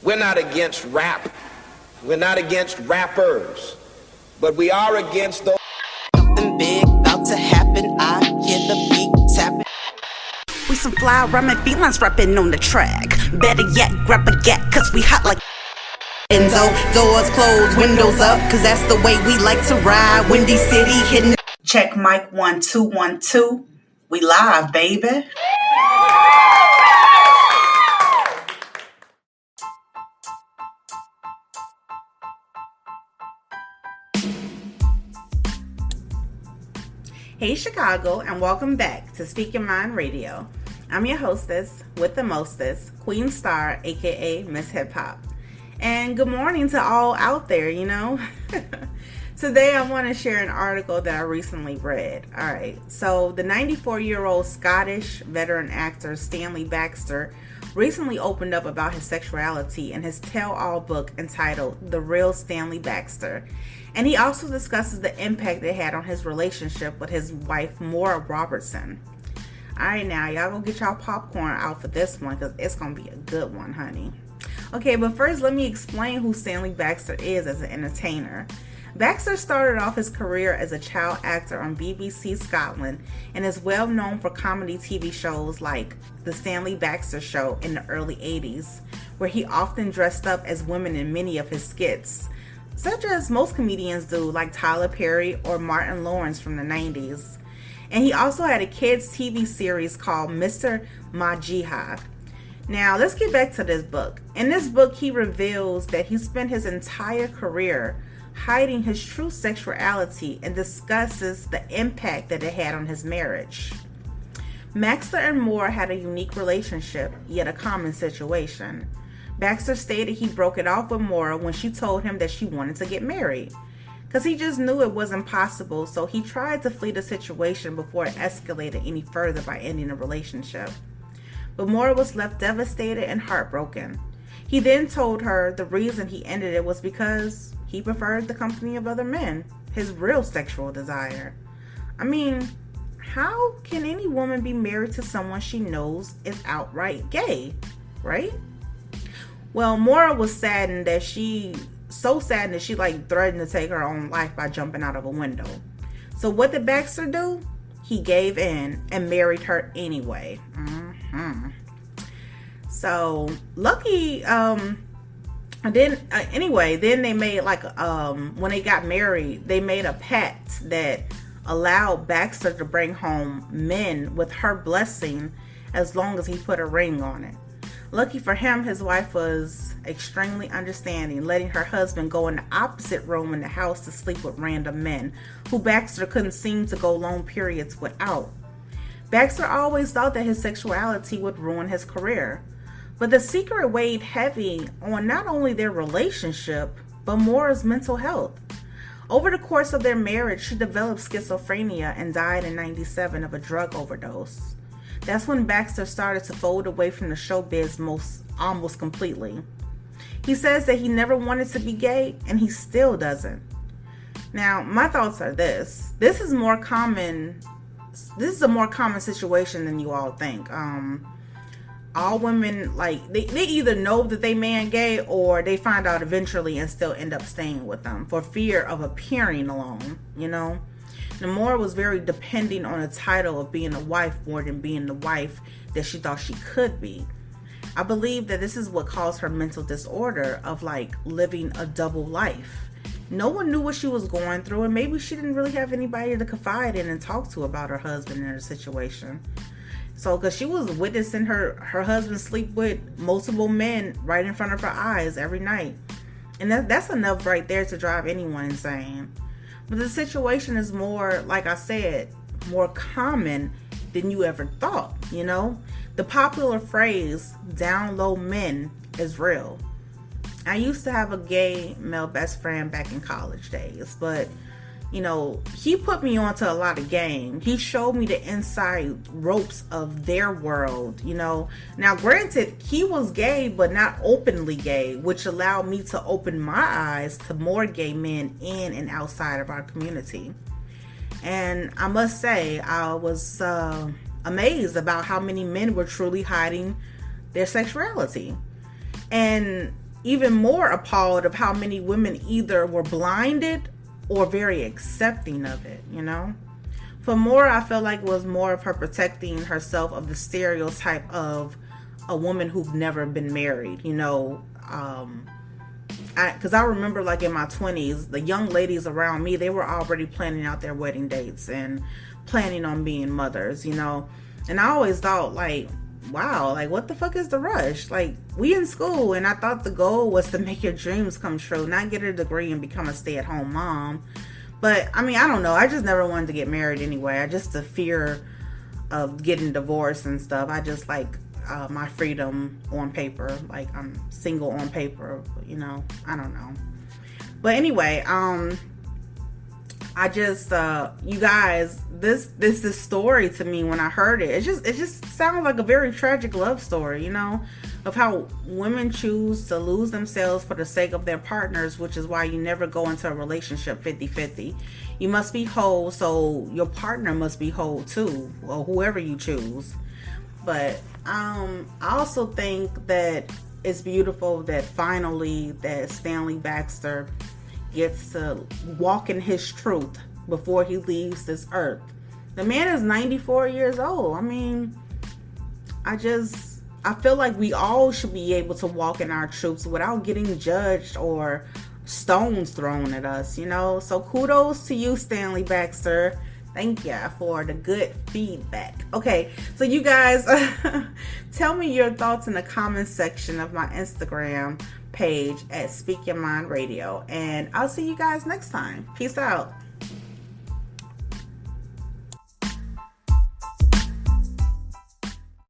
We're not against rap. We're not against rappers. But we are against those. Something big about to happen. I hear the beat tapping. We some fly rhyming felines rapping on the track. Better yet, grab a gat, cause we hot like Enzo. Doors closed, windows up, cause that's the way we like to ride. Windy City hitting. Check mic 1 2 1 2. We live, baby. Hey Chicago, and welcome back to Speak Your Mind Radio. I'm your hostess with the mostest, Queen Star, aka Miss Hip Hop. And good morning to all out there, you know. Today I want to share an article that I recently read. Alright, so the 94-year-old Scottish veteran actor Stanley Baxter recently opened up about his sexuality in his tell-all book entitled The Real Stanley Baxter. And he also discusses the impact it had on his relationship with his wife, Maura Robertson. Alright, now, y'all go get y'all popcorn out for this one because it's going to be a good one, honey. Okay, but first, let me explain who Stanley Baxter is as an entertainer. Baxter started off his career as a child actor on BBC Scotland and is well known for comedy TV shows like The Stanley Baxter Show in the early 80s, where he often dressed up as women in many of his skits, such as most comedians do, like Tyler Perry or Martin Lawrence from the 90s. And he also had a kids TV series called Mr. Majiha. Now, let's get back to this book. In this book, he reveals that he spent his entire career hiding his true sexuality and discusses the impact that it had on his marriage. Baxter and Maura had a unique relationship, yet a common situation. Baxter stated he broke it off with Maura when she told him that she wanted to get married, because he just knew it wasn't possible, so he tried to flee the situation before it escalated any further by ending the relationship. But Maura was left devastated and heartbroken. He then told her the reason he ended it was because he preferred the company of other men, his real sexual desire. I mean, how can any woman be married to someone she knows is outright gay, right? Well, Maura was saddened that she threatened to take her own life by jumping out of a window. So what did Baxter do? He gave in and married her anyway. So lucky. Then they made when they got married, they made a pact that allowed Baxter to bring home men with her blessing as long as he put a ring on it. Lucky for him, his wife was extremely understanding, letting her husband go in the opposite room in the house to sleep with random men, who Baxter couldn't seem to go long periods without. Baxter always thought that his sexuality would ruin his career, but the secret weighed heavy on not only their relationship, but Maura's mental health. Over the course of their marriage, she developed schizophrenia and died in '97 of a drug overdose. That's when Baxter started to fold away from the showbiz almost completely. He says that he never wanted to be gay, and he still doesn't. Now, my thoughts are this. This is a more common situation than you all think. All women, they either know that they man gay, or they find out eventually and still end up staying with them for fear of appearing alone, you know? Maura was very depending on the title of being a wife more than being the wife that she thought she could be. I believe that this is what caused her mental disorder of living a double life. No one knew what she was going through, and maybe she didn't really have anybody to confide in and talk to about her husband and her situation. So, because she was witnessing her husband sleep with multiple men right in front of her eyes every night. And that's enough right there to drive anyone insane. But the situation is more, like I said, more common than you ever thought, you know? The popular phrase, down low men, is real. I used to have a gay male best friend back in college days, but, you know, he put me onto a lot of game. He showed me the inside ropes of their world, you know? Now, granted, he was gay, but not openly gay, which allowed me to open my eyes to more gay men in and outside of our community. And I must say, I was amazed about how many men were truly hiding their sexuality. And even more appalled of how many women either were blinded or very accepting of it, you know? For more, I feel like it was more of her protecting herself of the stereotype of a woman who's never been married, you know? Because I remember, like, in my 20s, the young ladies around me, they were already planning out their wedding dates and planning on being mothers, you know? And I always thought, like, wow, like, what the fuck is the rush? Like, we in school, and I thought the goal was to make your dreams come true, not get a degree and become a stay-at-home mom. But, I mean, I don't know. I just never wanted to get married anyway. I just the fear of getting divorced and stuff. I just like my freedom on paper. Like, I'm single on paper, you know. I don't know. But anyway, I just, you guys, this story to me, when I heard it, it just sounded like a very tragic love story, you know, of how women choose to lose themselves for the sake of their partners, which is why you never go into a relationship 50-50. You must be whole, so your partner must be whole too, or whoever you choose. But I also think that it's beautiful that finally that Stanley Baxter gets to walk in his truth before he leaves this earth. The man is 94 years old. I mean, I feel like we all should be able to walk in our truths without getting judged or stones thrown at us, you know? So kudos to you, Stanley Baxter. Thank you for the good feedback. Okay, so you guys, tell me your thoughts in the comment section of my Instagram page at Speak Your Mind Radio. And I'll see you guys next time. Peace out.